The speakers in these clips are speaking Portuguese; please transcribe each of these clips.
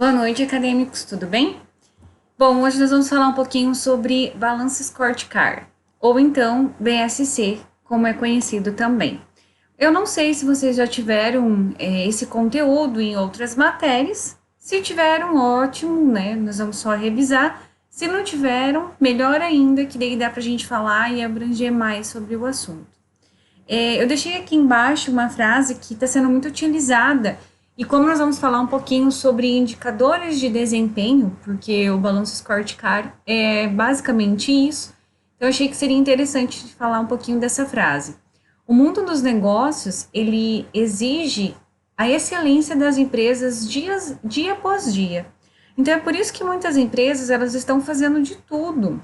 Boa noite, acadêmicos, tudo bem? Bom, hoje nós vamos falar um pouquinho sobre Balance Scorecard, ou então BSC, como é conhecido também. Eu não sei se vocês já tiveram esse conteúdo em outras matérias. Se tiveram, ótimo, né? Nós vamos só revisar. Se não tiveram, melhor ainda, que daí dá para a gente falar e abranger mais sobre o assunto. Eu deixei aqui embaixo uma frase que está sendo muito utilizada, e como nós vamos falar um pouquinho sobre indicadores de desempenho, porque o Balanço Scorecard é basicamente isso, então eu achei que seria interessante falar um pouquinho dessa frase. O mundo dos negócios, ele exige a excelência das empresas dia após dia. Então é por isso que muitas empresas elas estão fazendo de tudo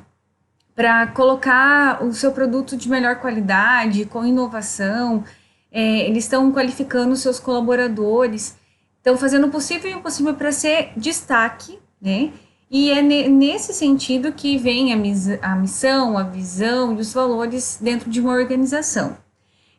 para colocar o seu produto de melhor qualidade, com inovação. Eles estão qualificando os seus colaboradores, estão fazendo o possível e o impossível para ser destaque, né? E é nesse sentido que vem a missão, a visão e os valores dentro de uma organização.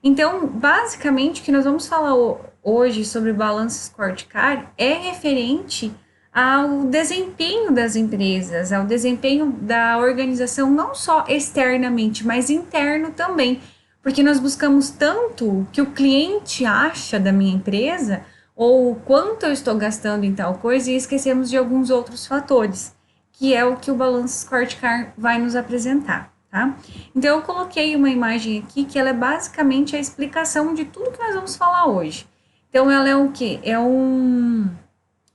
Então, basicamente, o que nós vamos falar hoje sobre Balance Scorecard é referente ao desempenho das empresas, ao desempenho da organização, não só externamente, mas interno também, porque nós buscamos tanto que o cliente acha da minha empresa, ou quanto eu estou gastando em tal coisa, e esquecemos de alguns outros fatores, que é o que o Balance Scorecard vai nos apresentar, tá? Então, eu coloquei uma imagem aqui que ela é basicamente a explicação de tudo que nós vamos falar hoje. Então, ela é o quê? É um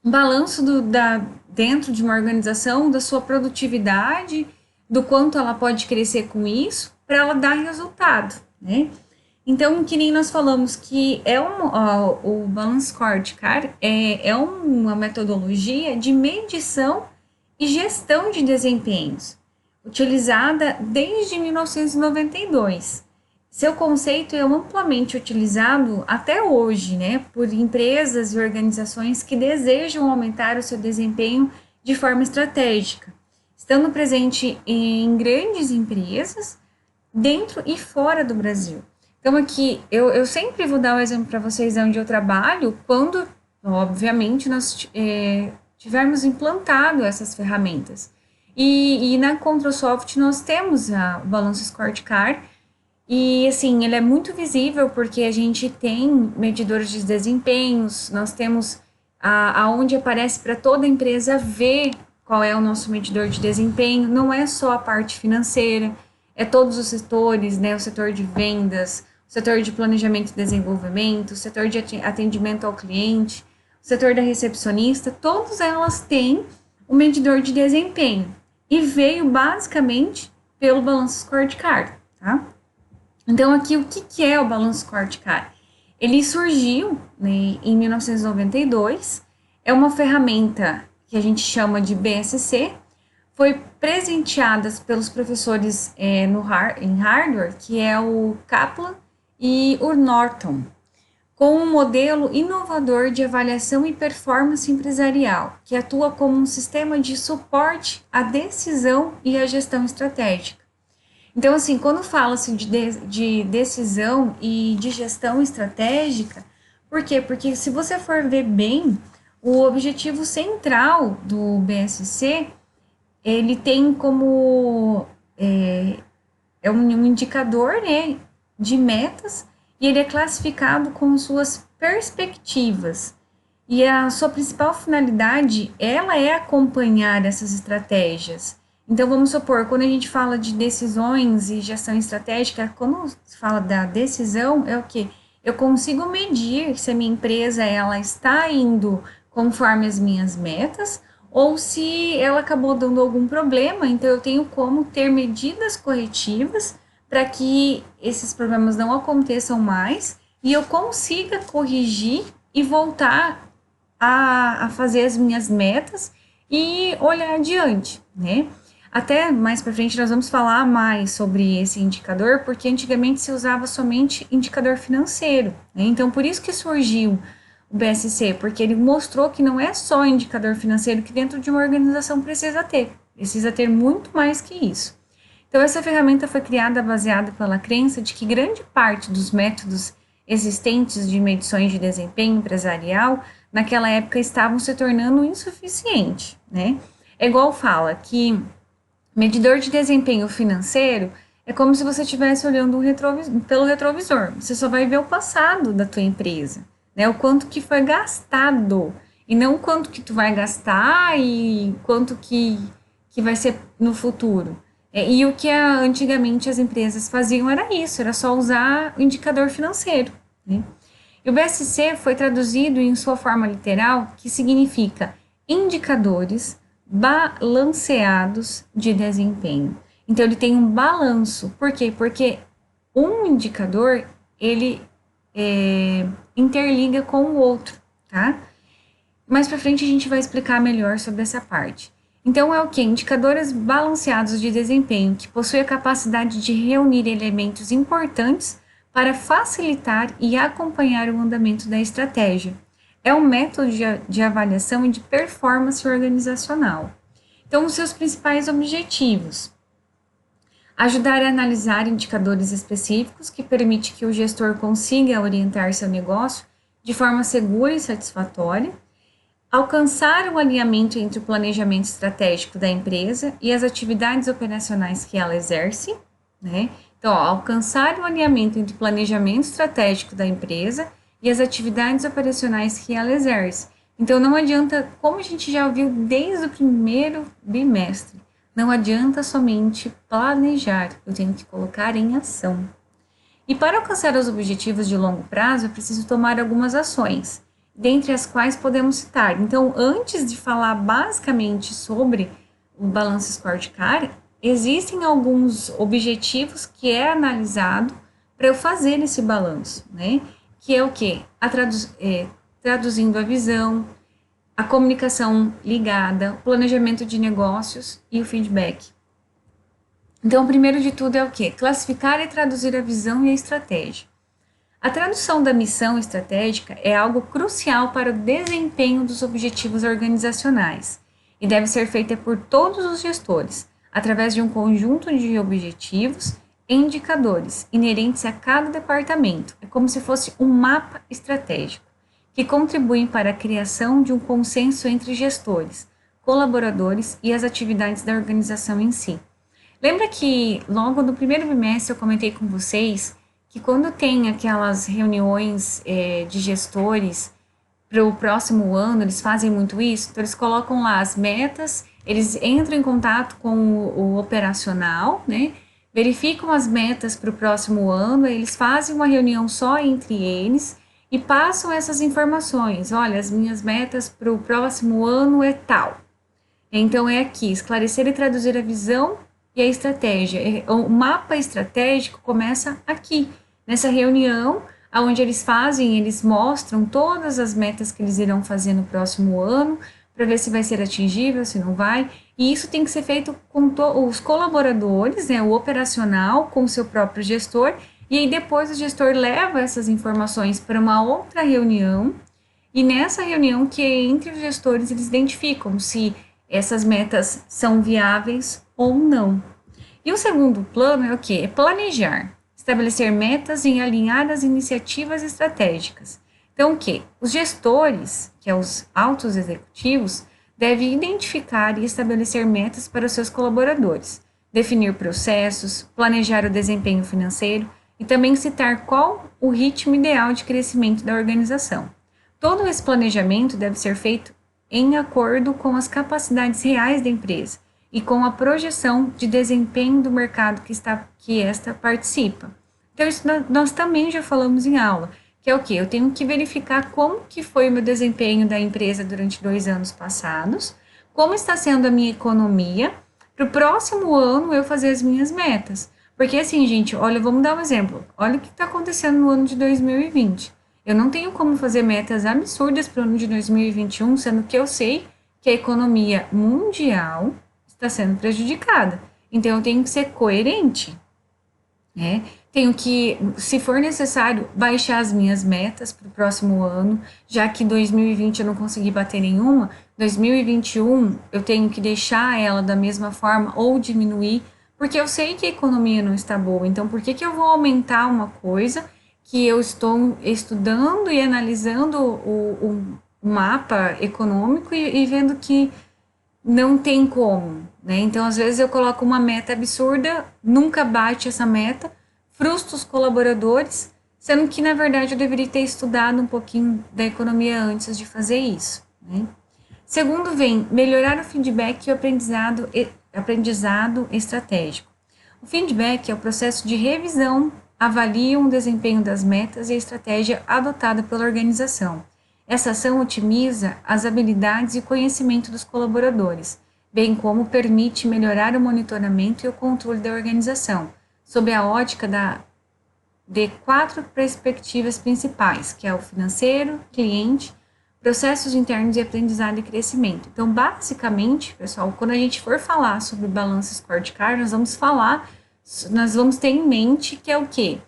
balanço dentro de uma organização, da sua produtividade, do quanto ela pode crescer com isso, para ela dar resultado, né? Então, que nem nós falamos que o Balance Scorecard é uma metodologia de medição e gestão de desempenhos, utilizada desde 1992. Seu conceito é amplamente utilizado até hoje, né, por empresas e organizações que desejam aumentar o seu desempenho de forma estratégica, estando presente em grandes empresas, dentro e fora do Brasil. Então, aqui, eu sempre vou dar um exemplo para vocês onde eu trabalho, quando, obviamente, nós tivermos implantado essas ferramentas. E na Controsoft nós temos o Balance Scorecard, e, assim, ele é muito visível porque a gente tem medidores de desempenhos, nós temos aonde aparece para toda a empresa ver qual é o nosso medidor de desempenho, não é só a parte financeira, é todos os setores, né, o setor de vendas, o setor de planejamento e desenvolvimento, o setor de atendimento ao cliente, o setor da recepcionista, todas elas têm o medidor de desempenho, e veio basicamente pelo Balance Scorecard, tá? Então, aqui, o que é o Balance Scorecard? Ele surgiu, né, em 1992, é uma ferramenta que a gente chama de BSC, foi presenteada pelos professores em hardware, que é o Kaplan e o Norton, com um modelo inovador de avaliação e performance empresarial, que atua como um sistema de suporte à decisão e à gestão estratégica. Então, assim, quando fala-se de decisão e de gestão estratégica, por quê? Porque se você for ver bem, o objetivo central do BSC, ele tem como, um indicador, né, de metas, e ele é classificado com suas perspectivas. E a sua principal finalidade, ela é acompanhar essas estratégias. Então, vamos supor, quando a gente fala de decisões e gestão estratégica, quando se fala da decisão, é o quê? Eu consigo medir se a minha empresa ela está indo conforme as minhas metas, ou se ela acabou dando algum problema, então eu tenho como ter medidas corretivas para que esses problemas não aconteçam mais e eu consiga corrigir e voltar a fazer as minhas metas e olhar adiante, né? Até mais para frente nós vamos falar mais sobre esse indicador, porque antigamente se usava somente indicador financeiro, né? Então, por isso que surgiu o BSC, porque ele mostrou que não é só indicador financeiro que dentro de uma organização precisa ter muito mais que isso. Então, essa ferramenta foi criada baseada pela crença de que grande parte dos métodos existentes de medições de desempenho empresarial naquela época estavam se tornando insuficientes, né? É igual fala que medidor de desempenho financeiro é como se você estivesse olhando pelo retrovisor. Você só vai ver o passado da tua empresa, né? O quanto que foi gastado e não o quanto que tu vai gastar e quanto que vai ser no futuro. E o que antigamente as empresas faziam era isso, era só usar o indicador financeiro, né? E o BSC foi traduzido em sua forma literal, que significa indicadores balanceados de desempenho. Então, ele tem um balanço. Por quê? Porque um indicador, ele interliga com o outro, tá? Mais para frente a gente vai explicar melhor sobre essa parte. Então, é o que? Indicadores balanceados de desempenho, que possuem a capacidade de reunir elementos importantes para facilitar e acompanhar o andamento da estratégia. É um método de avaliação e de performance organizacional. Então, os seus principais objetivos: ajudar a analisar indicadores específicos que permite que o gestor consiga orientar seu negócio de forma segura e satisfatória, alcançar o alinhamento entre o planejamento estratégico da empresa e as atividades operacionais que ela exerce, né? Então, alcançar o alinhamento entre o planejamento estratégico da empresa e as atividades operacionais que ela exerce. Então, não adianta, como a gente já viu desde o primeiro bimestre, não adianta somente planejar, eu tenho que colocar em ação. E para alcançar os objetivos de longo prazo, é preciso tomar algumas ações, dentre as quais podemos citar. Então, antes de falar basicamente sobre o balanço scorecard, existem alguns objetivos que é analisado para eu fazer esse balanço, né? Que é o quê? Traduzindo a visão, a comunicação ligada, o planejamento de negócios e o feedback. Então, o primeiro de tudo é o quê? Classificar e traduzir a visão e a estratégia. A tradução da missão estratégica é algo crucial para o desempenho dos objetivos organizacionais e deve ser feita por todos os gestores, através de um conjunto de objetivos e indicadores inerentes a cada departamento. É como se fosse um mapa estratégico, que contribuem para a criação de um consenso entre gestores, colaboradores e as atividades da organização em si. Lembra que logo no primeiro bimestre eu comentei com vocês que quando tem aquelas reuniões de gestores para o próximo ano, eles fazem muito isso, então eles colocam lá as metas, eles entram em contato com o operacional, né? Verificam as metas para o próximo ano, eles fazem uma reunião só entre eles e passam essas informações. Olha, as minhas metas para o próximo ano é tal. Então, é aqui, esclarecer e traduzir a visão e a estratégia. O mapa estratégico começa aqui, nessa reunião, onde eles mostram todas as metas que eles irão fazer no próximo ano, para ver se vai ser atingível, se não vai. E isso tem que ser feito com os colaboradores, né, o operacional, com o seu próprio gestor, e aí depois o gestor leva essas informações para uma outra reunião, e nessa reunião que entre os gestores eles identificam se essas metas são viáveis ou não. E o segundo plano é o quê? É planejar, estabelecer metas e alinhar as iniciativas estratégicas. Então, o quê? Os gestores, que é os altos executivos, devem identificar e estabelecer metas para os seus colaboradores, definir processos, planejar o desempenho financeiro e também citar qual o ritmo ideal de crescimento da organização. Todo esse planejamento deve ser feito em acordo com as capacidades reais da empresa e com a projeção de desempenho do mercado que esta participa. Então, isso nós também já falamos em aula, que é o quê? Eu tenho que verificar como que foi o meu desempenho da empresa durante 2 anos passados, como está sendo a minha economia, para o próximo ano eu fazer as minhas metas. Porque assim, gente, olha, vamos dar um exemplo. Olha o que está acontecendo no ano de 2020. Eu não tenho como fazer metas absurdas para o ano de 2021, sendo que eu sei que a economia mundial está sendo prejudicada. Então, eu tenho que ser coerente, né? Tenho que, se for necessário, baixar as minhas metas para o próximo ano, já que 2020 eu não consegui bater nenhuma, 2021 eu tenho que deixar ela da mesma forma ou diminuir, porque eu sei que a economia não está boa. Então, por que eu vou aumentar uma coisa que eu estou estudando e analisando mapa econômico e vendo que não tem como, né? Então, às vezes eu coloco uma meta absurda, nunca bate essa meta, frustro os colaboradores, sendo que, na verdade, eu deveria ter estudado um pouquinho da economia antes de fazer isso, né? Segundo vem melhorar o feedback e o aprendizado estratégico. O feedback é o processo de revisão, avalia o desempenho das metas e a estratégia adotada pela organização. Essa ação otimiza as habilidades e conhecimento dos colaboradores, bem como permite melhorar o monitoramento e o controle da organização, sob a ótica de 4 perspectivas principais, que é o financeiro, cliente, processos internos e aprendizado e crescimento. Então, basicamente, pessoal, quando a gente for falar sobre balanço scorecard, nós vamos ter em mente que é o quê?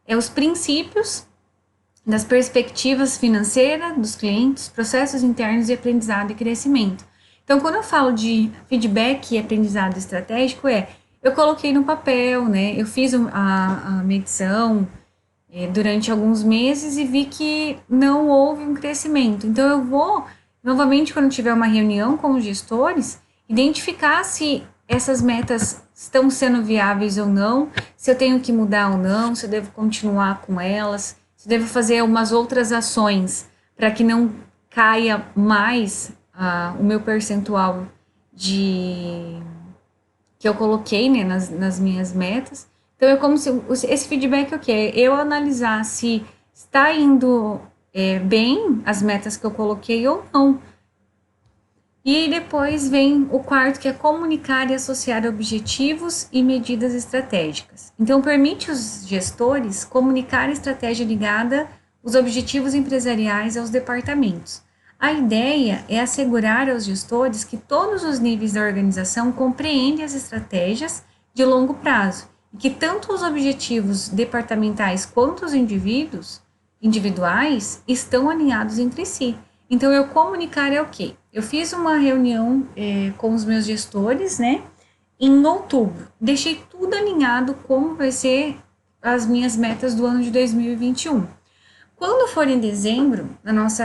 É os princípios das perspectivas financeiras dos clientes, processos internos e aprendizado e crescimento. Então, quando eu falo de feedback e aprendizado estratégico, eu coloquei no papel, né? Eu fiz a medição durante alguns meses e vi que não houve um crescimento. Então, eu vou, novamente, quando tiver uma reunião com os gestores, identificar se essas metas estão sendo viáveis ou não, se eu tenho que mudar ou não, se eu devo continuar com elas, se eu devo fazer umas outras ações para que não caia mais o meu percentual de que eu coloquei, né, nas minhas metas. Então, é como se esse feedback é o quê? Eu analisar se está indo bem as metas que eu coloquei ou não. E depois vem o quarto, que é comunicar e associar objetivos e medidas estratégicas. Então, permite os gestores comunicar a estratégia ligada os objetivos empresariais aos departamentos. A ideia é assegurar aos gestores que todos os níveis da organização compreendem as estratégias de longo prazo e que tanto os objetivos departamentais quanto os individuais estão alinhados entre si. Então, eu comunicar é o quê? Eu fiz uma reunião com os meus gestores, né, em outubro. Deixei tudo alinhado como vai ser as minhas metas do ano de 2021. Quando for em dezembro, na nossa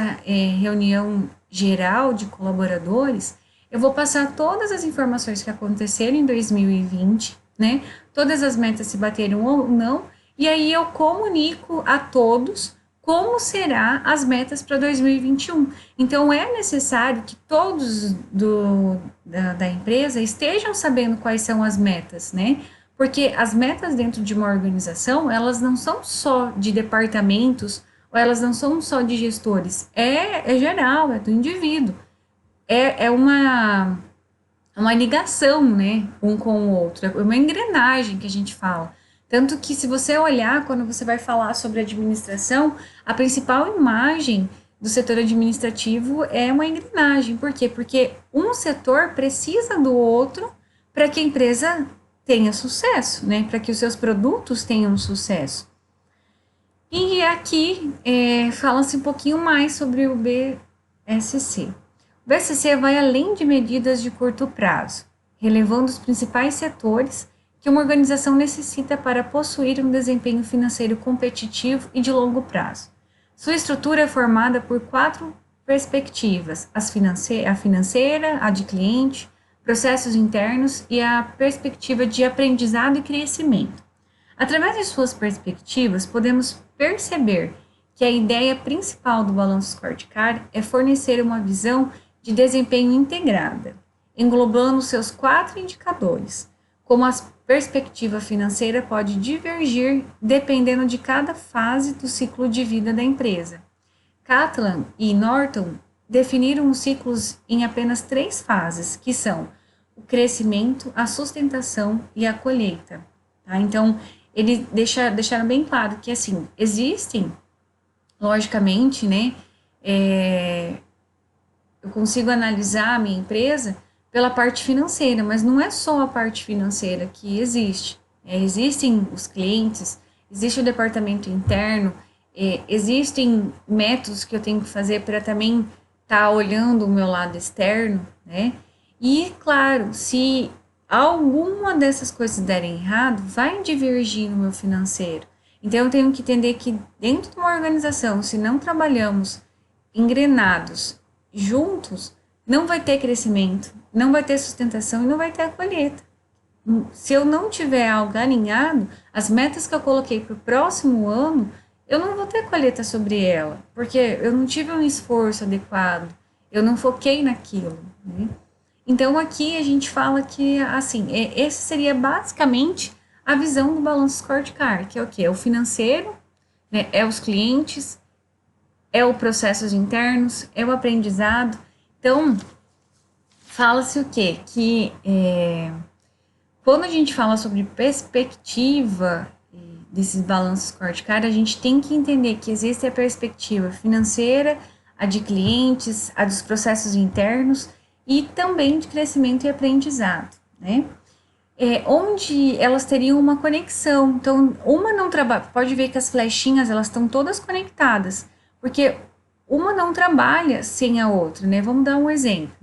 reunião geral de colaboradores, eu vou passar todas as informações que aconteceram em 2020, né? Todas as metas se bateram ou não, e aí eu comunico a todos como serão as metas para 2021. Então, é necessário que todos da empresa estejam sabendo quais são as metas, né? Porque as metas dentro de uma organização, elas não são só de departamentos, ou elas não são só de gestores, é geral, é do indivíduo. É uma ligação, né, um com o outro, é uma engrenagem que a gente fala. Tanto que se você olhar, quando você vai falar sobre administração, a principal imagem do setor administrativo é uma engrenagem. Por quê? Porque um setor precisa do outro para que a empresa tenha sucesso, né? Para que os seus produtos tenham sucesso. E aqui fala-se um pouquinho mais sobre o BSC. O BSC vai além de medidas de curto prazo, relevando os principais setores que uma organização necessita para possuir um desempenho financeiro competitivo e de longo prazo. Sua estrutura é formada por 4 perspectivas: a financeira, a de cliente, processos internos e a perspectiva de aprendizado e crescimento. Através de suas perspectivas, podemos perceber que a ideia principal do balanço scorecard é fornecer uma visão de desempenho integrada, englobando seus 4 indicadores, como a perspectiva financeira pode divergir dependendo de cada fase do ciclo de vida da empresa. Catlin e Norton definiram os ciclos em apenas 3 fases, que são o crescimento, a sustentação e a colheita. Tá? Então, eles deixaram bem claro que, assim, existem, logicamente, né, eu consigo analisar a minha empresa pela parte financeira, mas não é só a parte financeira que existe. Existem os clientes, existe o departamento interno, existem métodos que eu tenho que fazer para também estar olhando o meu lado externo, né? E, claro, se alguma dessas coisas derem errado, vai divergir no meu financeiro. Então, eu tenho que entender que dentro de uma organização, se não trabalhamos engrenados juntos, não vai ter crescimento, não vai ter sustentação e não vai ter a colheita. Se eu não tiver algo alinhado, as metas que eu coloquei para o próximo ano, eu não vou ter colheita sobre ela, porque eu não tive um esforço adequado, eu não foquei naquilo, né? Então, aqui a gente fala que, assim, esse seria basicamente a visão do balanço scorecard, que é o quê? É o financeiro, né? É os clientes, é o processos internos, é o aprendizado. Então, fala-se o quê? Que quando a gente fala sobre perspectiva desses balanços scorecard, a gente tem que entender que existe a perspectiva financeira, a de clientes, a dos processos internos e também de crescimento e aprendizado, né? Onde elas teriam uma conexão. Então, uma não trabalha, pode ver que as flechinhas, elas estão todas conectadas, porque uma não trabalha sem a outra, né? Vamos dar um exemplo.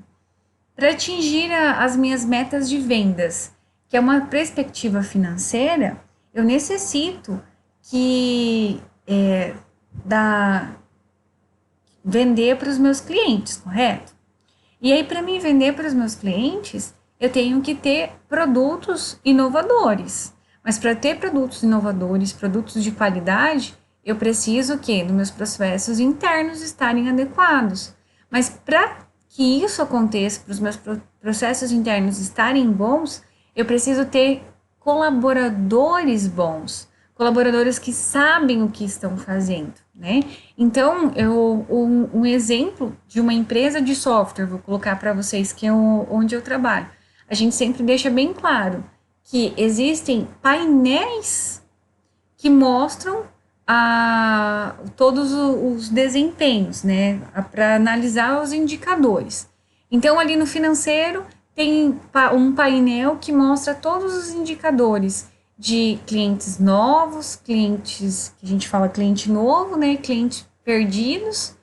Para atingir as minhas metas de vendas, que é uma perspectiva financeira, eu necessito que vender para os meus clientes, correto? E aí, para mim vender para os meus clientes, eu tenho que ter produtos inovadores. Mas para ter produtos inovadores, produtos de qualidade, eu preciso que nos meus processos internos estarem adequados. Mas para que isso aconteça, para os meus processos internos estarem bons, eu preciso ter colaboradores bons, colaboradores que sabem o que estão fazendo, né? Então, um exemplo de uma empresa de software, vou colocar para vocês, que é onde eu trabalho. A gente sempre deixa bem claro que existem painéis que mostram todos os desempenhos, né? Para analisar os indicadores. Então, ali no financeiro, tem um painel que mostra todos os indicadores de clientes novos, clientes que a gente fala cliente novo, né? Clientes perdidos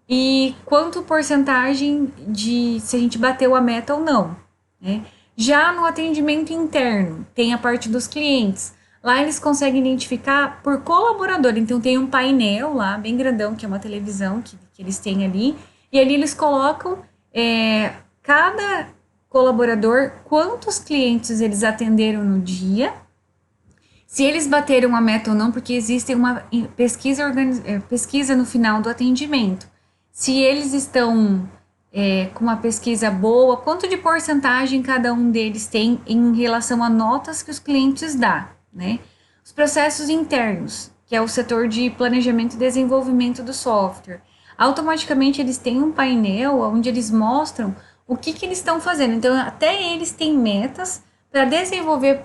e quanto porcentagem de se a gente bateu a meta ou não, né? Já no atendimento interno, tem a parte dos clientes. Lá eles conseguem identificar por colaborador. Então tem um painel lá, bem grandão, que é uma televisão que eles têm ali. E ali eles colocam cada colaborador, quantos clientes eles atenderam no dia, se eles bateram a meta ou não, porque existe uma pesquisa no final do atendimento. Se eles estão com uma pesquisa boa, quanto de porcentagem cada um deles tem em relação a notas que os clientes dão, né? Os processos internos, que é o setor de planejamento e desenvolvimento do software, automaticamente eles têm um painel onde eles mostram o que eles estão fazendo. Então, até eles têm metas para desenvolver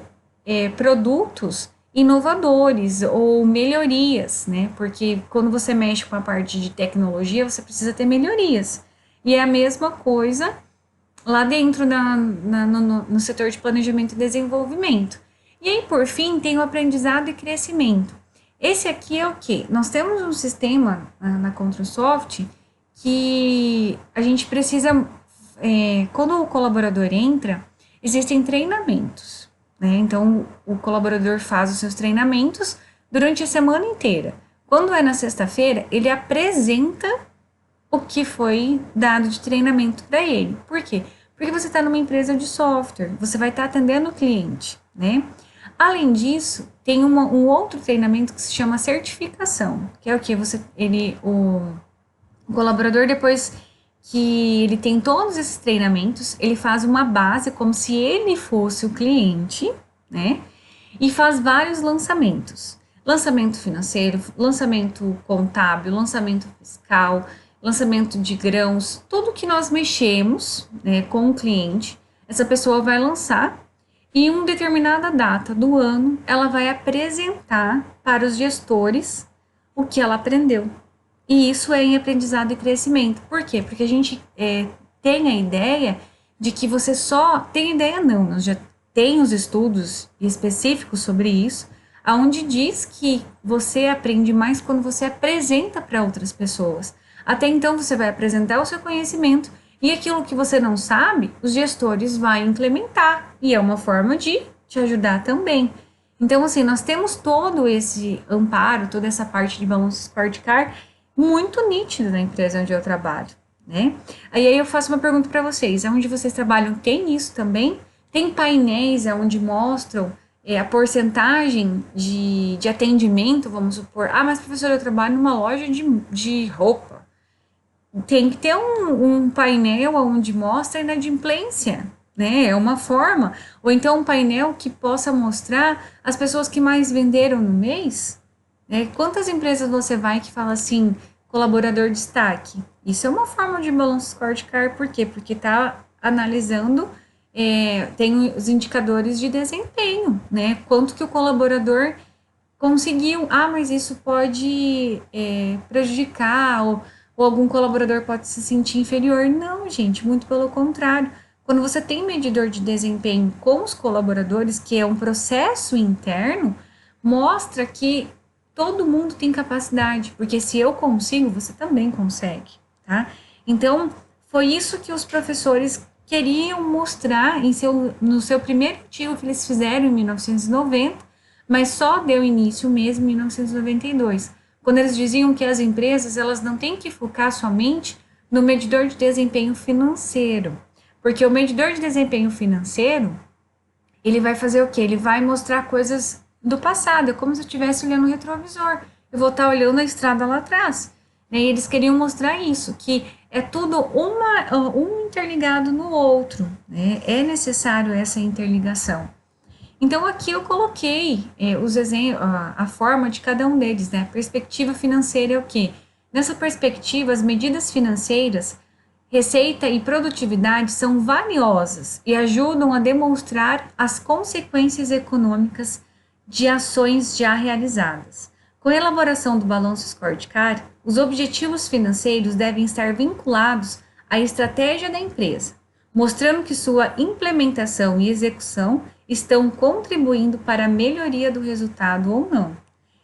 produtos inovadores ou melhorias, né? Porque quando você mexe com a parte de tecnologia, você precisa ter melhorias. E é a mesma coisa lá dentro no setor de planejamento e desenvolvimento. E aí, por fim, tem o aprendizado e crescimento. Esse aqui é o quê? Nós temos um sistema na Controsoft que a gente precisa, quando o colaborador entra, existem treinamentos, né? Então, o colaborador faz os seus treinamentos durante a semana inteira. Quando é na sexta-feira, ele apresenta o que foi dado de treinamento para ele. Por quê? Porque você está numa empresa de software, você vai estar atendendo o cliente, né? Além disso, tem um outro treinamento que se chama certificação, que é o que o colaborador, depois que ele tem todos esses treinamentos, ele faz uma base como se ele fosse o cliente, né? E faz vários lançamentos. Lançamento financeiro, lançamento contábil, lançamento fiscal, lançamento de grãos, tudo que nós mexemos, né, com o cliente, essa pessoa vai lançar e em uma determinada data do ano, ela vai apresentar para os gestores o que ela aprendeu. E isso é em aprendizado e crescimento. Por quê? Porque a gente tem a ideia de que você só... Tem ideia não, nós já tem os estudos específicos sobre isso, onde diz que você aprende mais quando você apresenta para outras pessoas. Até então, você vai apresentar o seu conhecimento e aquilo que você não sabe, os gestores vão implementar. E é uma forma de te ajudar também. Então, assim, nós temos todo esse amparo, toda essa parte de balanço scorecard muito nítida na empresa onde eu trabalho, né? Aí eu faço uma pergunta para vocês: onde vocês trabalham tem isso também? Tem painéis onde mostram a porcentagem de atendimento, vamos supor. Ah, mas professor, eu trabalho numa loja de roupa. Tem que ter um painel onde mostra a inadimplência, né? É uma forma. Ou então um painel que possa mostrar as pessoas que mais venderam no mês. Né? Quantas empresas você vai que fala assim, colaborador destaque? Isso é uma forma de balanço scorecard, por quê? Porque está analisando, tem os indicadores de desempenho, né? Quanto que o colaborador conseguiu. Ah, mas isso pode prejudicar, ou algum colaborador pode se sentir inferior. Não, gente, muito pelo contrário. Quando você tem medidor de desempenho com os colaboradores, que é um processo interno, mostra que todo mundo tem capacidade, porque se eu consigo, você também consegue, tá? Então, foi isso que os professores queriam mostrar no seu primeiro artigo que eles fizeram em 1990, mas só deu início mesmo em 1992, quando eles diziam que as empresas elas não têm que focar somente no medidor de desempenho financeiro, porque o medidor de desempenho financeiro, ele vai fazer o quê? Ele vai mostrar coisas do passado, é como se eu estivesse olhando o retrovisor, eu vou estar olhando a estrada lá atrás, né? E eles queriam mostrar isso, que é tudo um interligado no outro, né? É necessário essa interligação. Então, aqui eu coloquei os exemplos, a forma de cada um deles, né? A perspectiva financeira é o quê? Nessa perspectiva, as medidas financeiras, receita e produtividade são valiosas e ajudam a demonstrar as consequências econômicas de ações já realizadas. Com a elaboração do balanço scorecard, os objetivos financeiros devem estar vinculados à estratégia da empresa, mostrando que sua implementação e execução estão contribuindo para a melhoria do resultado ou não.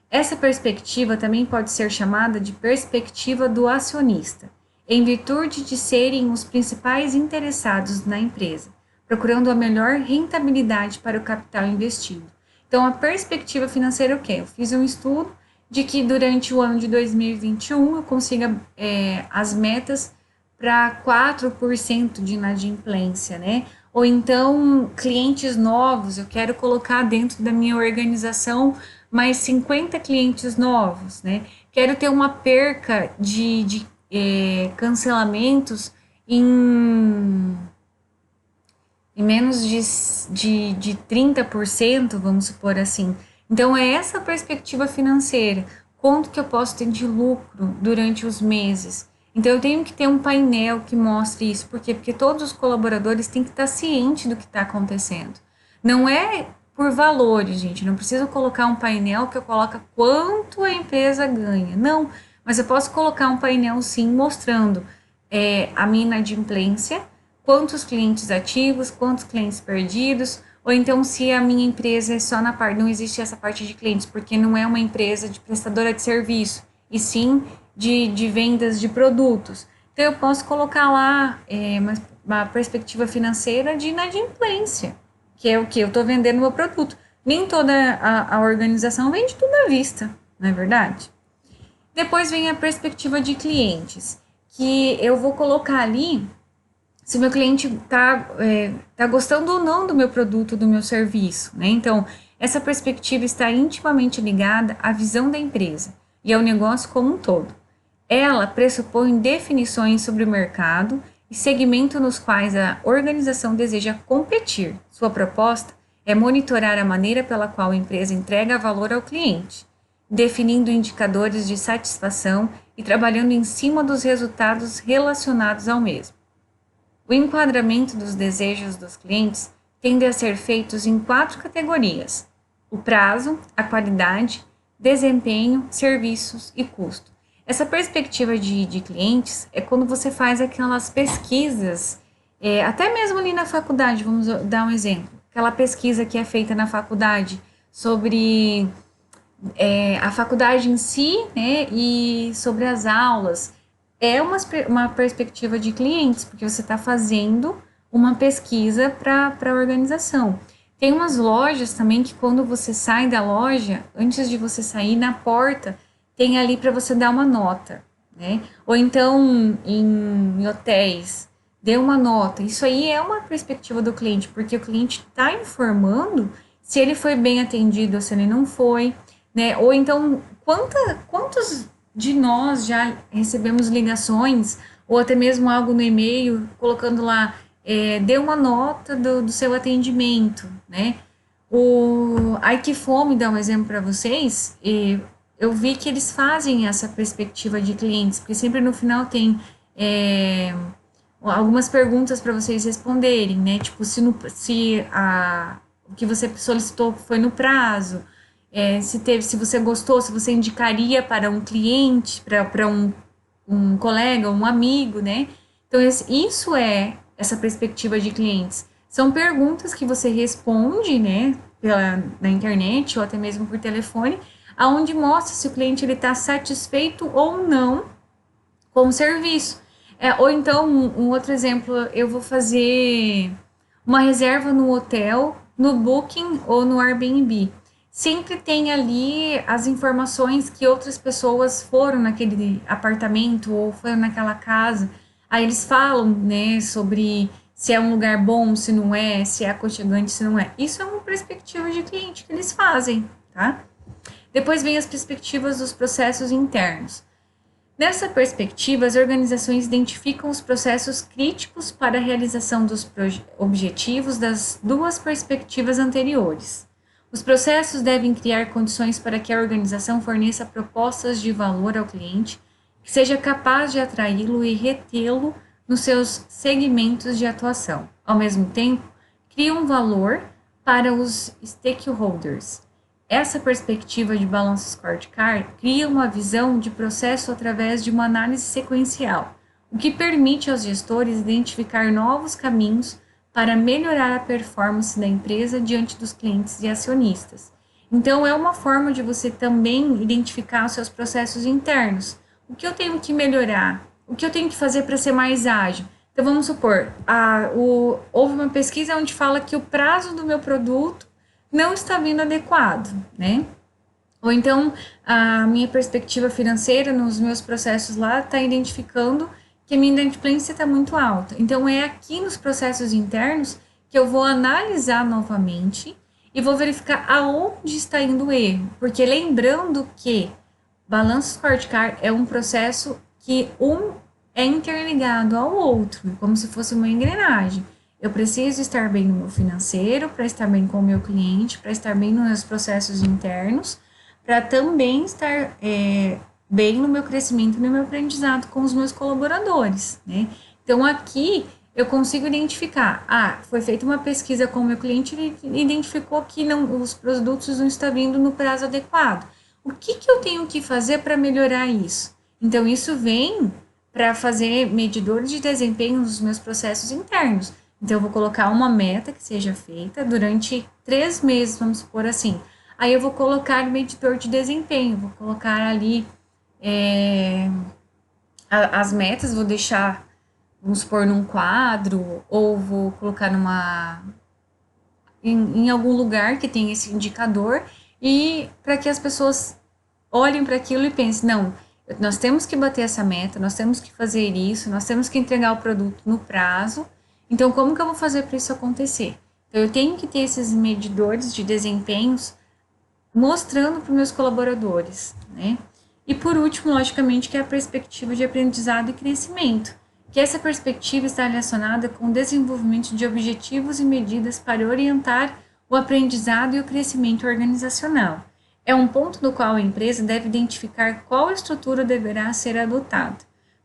Essa perspectiva também pode ser chamada de perspectiva do acionista, em virtude de serem os principais interessados na empresa, procurando a melhor rentabilidade para o capital investido. Então, a perspectiva financeira é o quê? Eu fiz um estudo de que durante o ano de 2021 eu consiga as metas para 4% de inadimplência, né? Ou então, clientes novos, eu quero colocar dentro da minha organização mais 50 clientes novos, né? Quero ter uma perca de cancelamentos em menos de 30%, vamos supor assim. Então, é essa perspectiva financeira. Quanto que eu posso ter de lucro durante os meses? Então, eu tenho que ter um painel que mostre isso. Por quê? Porque todos os colaboradores têm que estar cientes do que está acontecendo. Não é por valores, gente. Não preciso colocar um painel que eu coloque quanto a empresa ganha. Não, mas eu posso colocar um painel, sim, mostrando a minha inadimplência, quantos clientes ativos, quantos clientes perdidos, ou então se a minha empresa é só na parte, não existe essa parte de clientes, porque não é uma empresa de prestadora de serviço, e sim de vendas de produtos. Então, eu posso colocar lá uma perspectiva financeira de inadimplência, que é o que eu estou vendendo meu produto. Nem toda a organização vende tudo à vista, não é verdade? Depois vem a perspectiva de clientes, que eu vou colocar ali se meu cliente tá gostando ou não do meu produto, do meu serviço, né? Então, essa perspectiva está intimamente ligada à visão da empresa e ao negócio como um todo. Ela pressupõe definições sobre o mercado e segmento nos quais a organização deseja competir. Sua proposta é monitorar a maneira pela qual a empresa entrega valor ao cliente, definindo indicadores de satisfação e trabalhando em cima dos resultados relacionados ao mesmo. O enquadramento dos desejos dos clientes tende a ser feitos em 4 categorias: o prazo, a qualidade, desempenho, serviços e custo. Essa perspectiva de clientes é quando você faz aquelas pesquisas, até mesmo ali na faculdade, vamos dar um exemplo, aquela pesquisa que é feita na faculdade sobre a faculdade em si, né, e sobre as aulas. É uma perspectiva de clientes, porque você está fazendo uma pesquisa para a organização. Tem umas lojas também que quando você sai da loja, antes de você sair na porta, tem ali para você dar uma nota, né? Ou então em hotéis, dê uma nota. Isso aí é uma perspectiva do cliente, porque o cliente está informando se ele foi bem atendido ou se ele não foi, né? Ou então, quantos de nós já recebemos ligações ou até mesmo algo no e-mail colocando lá, dê uma nota do seu atendimento, né? O Aikifome dá um exemplo para vocês, e eu vi que eles fazem essa perspectiva de clientes, porque sempre no final tem algumas perguntas para vocês responderem, né? Tipo, se o que você solicitou foi no prazo, se você gostou, se você indicaria para um cliente, para um colega, um amigo, né? Então, isso é essa perspectiva de clientes. São perguntas que você responde, né, na internet ou até mesmo por telefone, aonde mostra se o cliente está satisfeito ou não com o serviço. Ou então, um outro exemplo, eu vou fazer uma reserva no hotel, no Booking ou no Airbnb. Sempre tem ali as informações que outras pessoas foram naquele apartamento ou foram naquela casa. Aí eles falam, né, sobre se é um lugar bom, se não é, se é aconchegante, se não é. Isso é uma perspectiva de cliente que eles fazem, tá? Depois vem as perspectivas dos processos internos. Nessa perspectiva, as organizações identificam os processos críticos para a realização dos objetivos das duas perspectivas anteriores. Os processos devem criar condições para que a organização forneça propostas de valor ao cliente, que seja capaz de atraí-lo e retê-lo nos seus segmentos de atuação. Ao mesmo tempo, criam valor para os stakeholders. Essa perspectiva de Balance Scorecard cria uma visão de processo através de uma análise sequencial, o que permite aos gestores identificar novos caminhos para melhorar a performance da empresa diante dos clientes e acionistas. Então, é uma forma de você também identificar os seus processos internos. O que eu tenho que melhorar? O que eu tenho que fazer para ser mais ágil? Então, vamos supor, houve uma pesquisa onde fala que o prazo do meu produto não está vindo adequado, né? Ou então, a minha perspectiva financeira nos meus processos lá está identificando que a minha inadimplência está muito alta. Então, é aqui nos processos internos que eu vou analisar novamente e vou verificar aonde está indo o erro. Porque lembrando que Balance Scorecard é um processo que é interligado ao outro, como se fosse uma engrenagem. Eu preciso estar bem no meu financeiro, para estar bem com o meu cliente, para estar bem nos meus processos internos, para também estar bem no meu crescimento e no meu aprendizado com os meus colaboradores, né? Então, aqui eu consigo identificar, foi feita uma pesquisa com o meu cliente, ele identificou que os produtos não estão vindo no prazo adequado. O que eu tenho que fazer para melhorar isso? Então, isso vem para fazer medidores de desempenho nos meus processos internos. Então, eu vou colocar uma meta que seja feita durante 3 meses, vamos supor assim. Aí, eu vou colocar medidor de desempenho, vou colocar ali as metas, vou deixar, vamos supor, num quadro, ou vou colocar em algum lugar que tem esse indicador, e para que as pessoas olhem para aquilo e pensem, não, nós temos que bater essa meta, nós temos que fazer isso, nós temos que entregar o produto no prazo. Então, como que eu vou fazer para isso acontecer? Então, eu tenho que ter esses medidores de desempenhos mostrando para os meus colaboradores, né? E por último, logicamente, que é a perspectiva de aprendizado e crescimento, que essa perspectiva está relacionada com o desenvolvimento de objetivos e medidas para orientar o aprendizado e o crescimento organizacional. É um ponto no qual a empresa deve identificar qual estrutura deverá ser adotada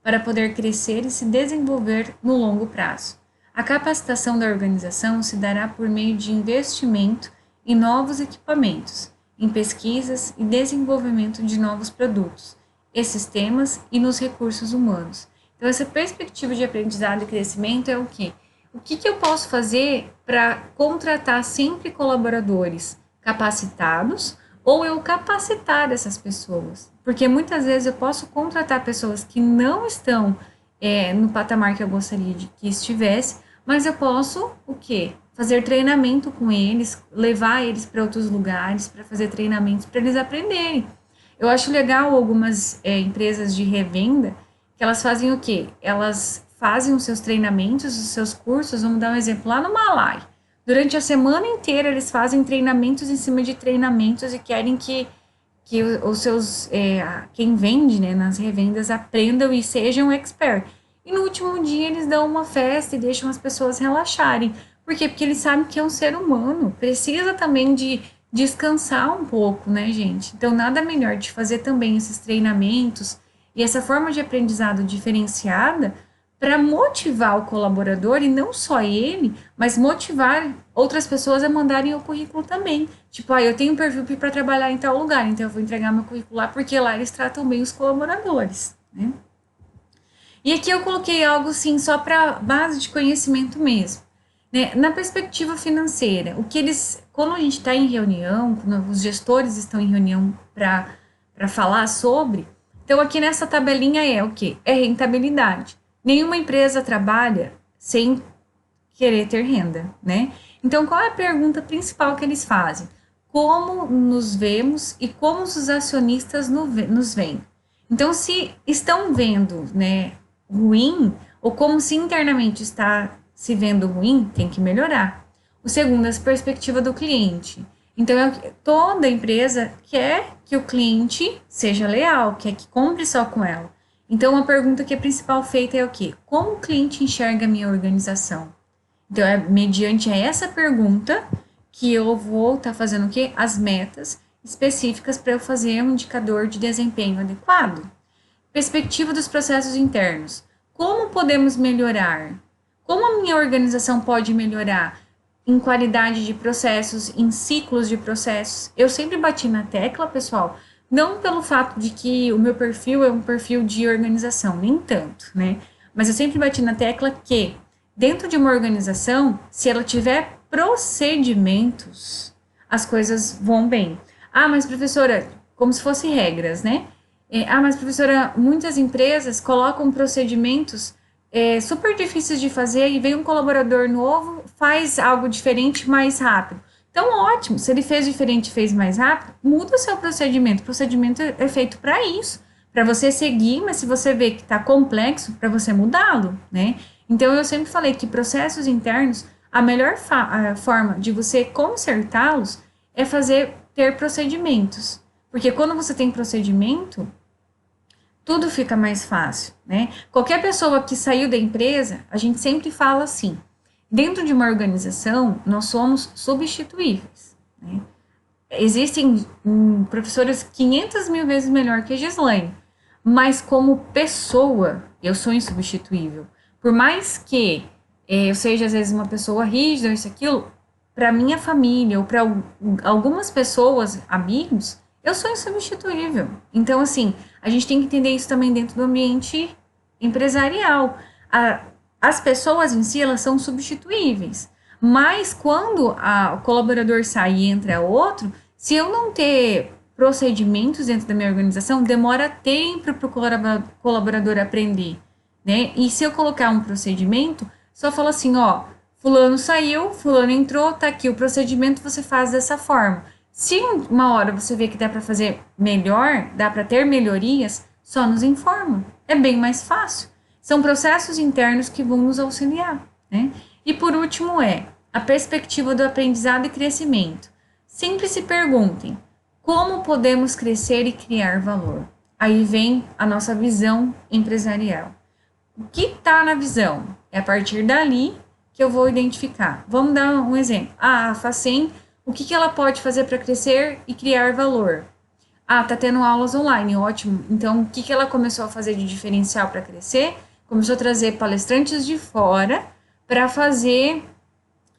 para poder crescer e se desenvolver no longo prazo. A capacitação da organização se dará por meio de investimento em novos equipamentos, em pesquisas e desenvolvimento de novos produtos e sistemas e nos recursos humanos. Então, essa perspectiva de aprendizado e crescimento é o quê? O que eu posso fazer para contratar sempre colaboradores capacitados ou eu capacitar essas pessoas? Porque muitas vezes eu posso contratar pessoas que não estão no patamar que eu gostaria de que estivesse, mas eu posso o quê? Fazer treinamento com eles, levar eles para outros lugares, para fazer treinamentos para eles aprenderem. Eu acho legal algumas empresas de revenda que elas fazem o quê? Elas fazem os seus treinamentos, os seus cursos, vamos dar um exemplo, lá no Malai. Durante a semana inteira eles fazem treinamentos em cima de treinamentos e querem que os seus, quem vende, né, nas revendas aprendam e sejam expert. E no último dia eles dão uma festa e deixam as pessoas relaxarem. Por quê? Porque eles sabem que é um ser humano, precisa também de descansar um pouco, né, gente? Então, nada melhor de fazer também esses treinamentos e essa forma de aprendizado diferenciada para motivar o colaborador e não só ele, mas motivar outras pessoas a mandarem o currículo também. Tipo, eu tenho um perfil para trabalhar em tal lugar, então eu vou entregar meu currículo lá porque lá eles tratam bem os colaboradores, né? E aqui eu coloquei algo assim só para base de conhecimento mesmo. Né? Na perspectiva financeira, o que eles, quando a gente está em reunião, quando os gestores estão em reunião para falar sobre, então aqui nessa tabelinha é o que? É rentabilidade. Nenhuma empresa trabalha sem querer ter renda, né? Então, qual é a pergunta principal que eles fazem? Como nos vemos e como os acionistas nos veem? Então, se estão vendo, né, ruim, ou como se internamente está se vendo ruim, tem que melhorar. O segundo, a perspectiva do cliente. Então, toda empresa quer que o cliente seja leal, quer que compre só com ela. Então, a pergunta que é principal feita é o quê? Como o cliente enxerga a minha organização? Então, é mediante essa pergunta que eu vou estar fazendo o quê? As metas específicas para eu fazer um indicador de desempenho adequado. Perspectiva dos processos internos. Como podemos melhorar? Como a minha organização pode melhorar em qualidade de processos, em ciclos de processos? Eu sempre bati na tecla, pessoal, não pelo fato de que o meu perfil é um perfil de organização, nem tanto, né? Mas eu sempre bati na tecla que, dentro de uma organização, se ela tiver procedimentos, as coisas vão bem. Mas professora, como se fossem regras, né? Mas professora, muitas empresas colocam procedimentos super difíceis de fazer e vem um colaborador novo, faz algo diferente mais rápido. Então, ótimo, se ele fez diferente e fez mais rápido, muda o seu procedimento. O procedimento é feito para isso, para você seguir, mas se você vê que está complexo, para você mudá-lo, né? Então, eu sempre falei que processos internos, a melhor forma de você consertá-los é ter procedimentos. Porque quando você tem procedimento, tudo fica mais fácil, né? Qualquer pessoa que saiu da empresa, a gente sempre fala assim, dentro de uma organização, nós somos substituíveis, né? Existem professores 500 mil vezes melhor que a Gislaine, mas como pessoa, eu sou insubstituível. Por mais que eu seja, às vezes, uma pessoa rígida, isso, aquilo, para minha família ou para algumas pessoas, amigos, eu sou insubstituível. Então, assim, a gente tem que entender isso também dentro do ambiente empresarial. As pessoas em si, elas são substituíveis. Mas quando o colaborador sai e entra outro, se eu não ter procedimentos dentro da minha organização, demora tempo para o colaborador aprender, né? E se eu colocar um procedimento, só fala assim, fulano saiu, fulano entrou, tá aqui o procedimento, você faz dessa forma. Se uma hora você vê que dá para fazer melhor, dá para ter melhorias, só nos informa. É bem mais fácil. São processos internos que vão nos auxiliar, né? E por último a perspectiva do aprendizado e crescimento. Sempre se perguntem, como podemos crescer e criar valor? Aí vem a nossa visão empresarial. O que está na visão? É a partir dali que eu vou identificar. Vamos dar um exemplo. A Facem, o que ela pode fazer para crescer e criar valor? Tá tendo aulas online, ótimo. Então, o que ela começou a fazer de diferencial para crescer? Começou a trazer palestrantes de fora para fazer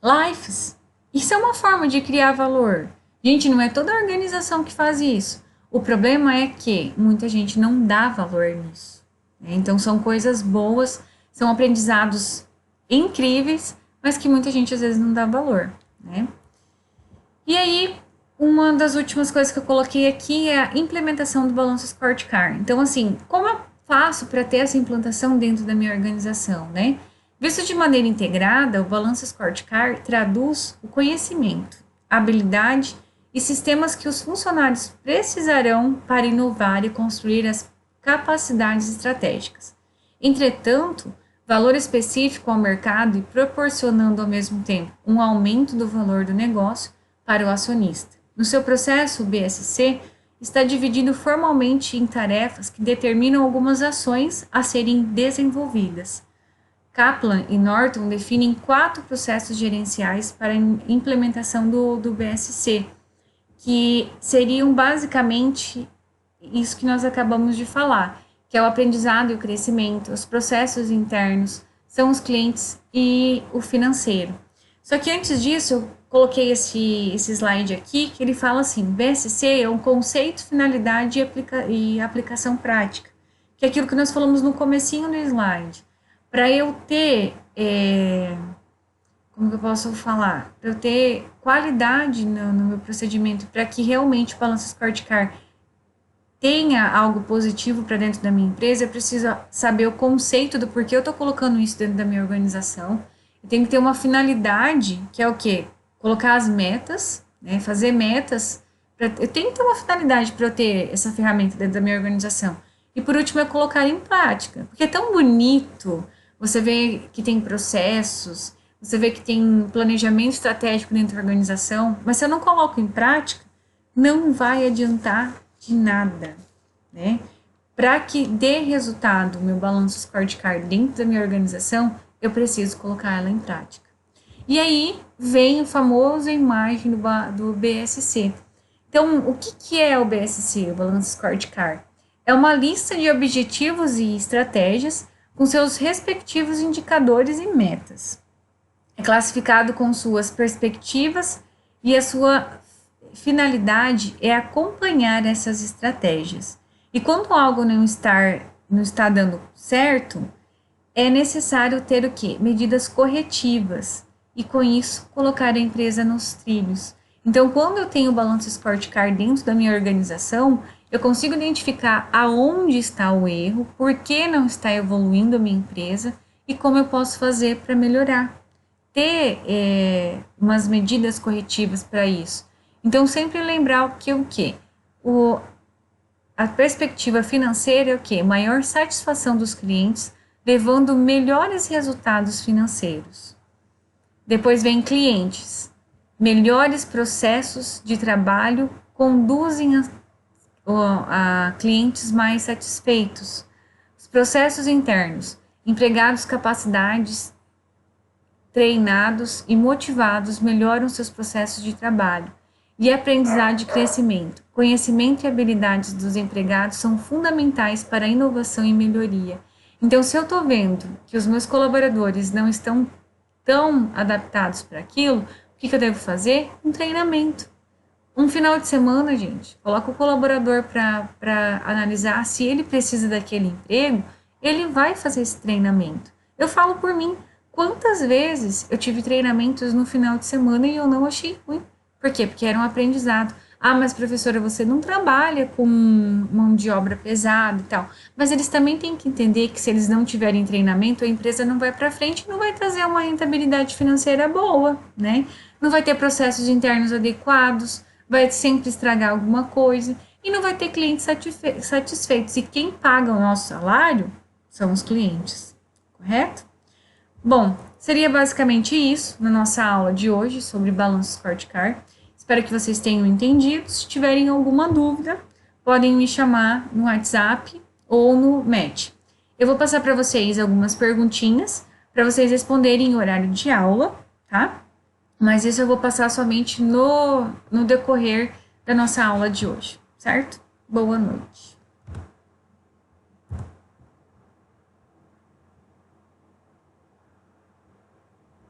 lives. Isso é uma forma de criar valor. Gente, não é toda organização que faz isso. O problema é que muita gente não dá valor nisso. Então, são coisas boas, são aprendizados incríveis, mas que muita gente às vezes não dá valor, né? E aí, uma das últimas coisas que eu coloquei aqui é a implementação do balanço scorecard. Então, assim, como eu faço para ter essa implantação dentro da minha organização, né? Visto de maneira integrada, o balanço scorecard traduz o conhecimento, a habilidade e sistemas que os funcionários precisarão para inovar e construir as capacidades estratégicas. Entretanto, valor específico ao mercado e proporcionando ao mesmo tempo um aumento do valor do negócio para o acionista. No seu processo, o BSC está dividido formalmente em tarefas que determinam algumas ações a serem desenvolvidas. Kaplan e Norton definem 4 processos gerenciais para a implementação do BSC, que seriam basicamente isso que nós acabamos de falar, que é o aprendizado e o crescimento, os processos internos, são os clientes e o financeiro. Só que antes disso, eu coloquei esse slide aqui, que ele fala assim, BSC é um conceito, finalidade e aplicação prática, que é aquilo que nós falamos no comecinho do slide. Para eu ter, como que eu posso falar? Para eu ter qualidade no meu procedimento, para que realmente o Balance Scorecard tenha algo positivo para dentro da minha empresa, eu preciso saber o conceito do porquê eu estou colocando isso dentro da minha organização. Eu tenho que ter uma finalidade, que é o quê? Colocar as metas, né? Fazer metas. Eu tenho que ter uma finalidade para eu ter essa ferramenta dentro da minha organização. E por último, é colocar em prática. Porque é tão bonito você ver que tem processos, você vê que tem planejamento estratégico dentro da organização, mas se eu não coloco em prática, não vai adiantar de nada, né? Para que dê resultado o meu balanço scorecard dentro da minha organização, eu preciso colocar ela em prática. E aí vem a famosa imagem do BSC. Então, o que é o BSC, o Balance Scorecard? É uma lista de objetivos e estratégias com seus respectivos indicadores e metas. É classificado com suas perspectivas e a sua finalidade é acompanhar essas estratégias. E quando algo não está dando certo, é necessário ter o quê? Medidas corretivas e com isso colocar a empresa nos trilhos. Então, quando eu tenho o Balance Scorecard dentro da minha organização, eu consigo identificar aonde está o erro, por que não está evoluindo a minha empresa e como eu posso fazer para melhorar. Ter umas medidas corretivas para isso. Então, sempre lembrar o quê? A perspectiva financeira é o quê? Maior satisfação dos clientes, levando melhores resultados financeiros. Depois vem clientes. Melhores processos de trabalho conduzem a clientes mais satisfeitos. Os processos internos. Empregados capacidades, treinados e motivados melhoram seus processos de trabalho. E aprendizado e crescimento. Conhecimento e habilidades dos empregados são fundamentais para a inovação e melhoria. Então, se eu estou vendo que os meus colaboradores não estão tão adaptados para aquilo, o que eu devo fazer? Um treinamento. Um final de semana, gente, coloca o colaborador para analisar se ele precisa daquele emprego, ele vai fazer esse treinamento. Eu falo por mim, quantas vezes eu tive treinamentos no final de semana e eu não achei ruim. Por quê? Porque era um aprendizado. Ah, mas professora, você não trabalha com mão de obra pesada e tal. Mas eles também têm que entender que se eles não tiverem treinamento, a empresa não vai para frente e não vai trazer uma rentabilidade financeira boa, né? Não vai ter processos internos adequados, vai sempre estragar alguma coisa e não vai ter clientes satisfeitos. E quem paga o nosso salário são os clientes, correto? Bom, seria basicamente isso na nossa aula de hoje sobre Balance Scorecard. Espero que vocês tenham entendido. Se tiverem alguma dúvida, podem me chamar no WhatsApp ou no Match. Eu vou passar para vocês algumas perguntinhas para vocês responderem em horário de aula, tá? Mas isso eu vou passar somente no decorrer da nossa aula de hoje, certo? Boa noite.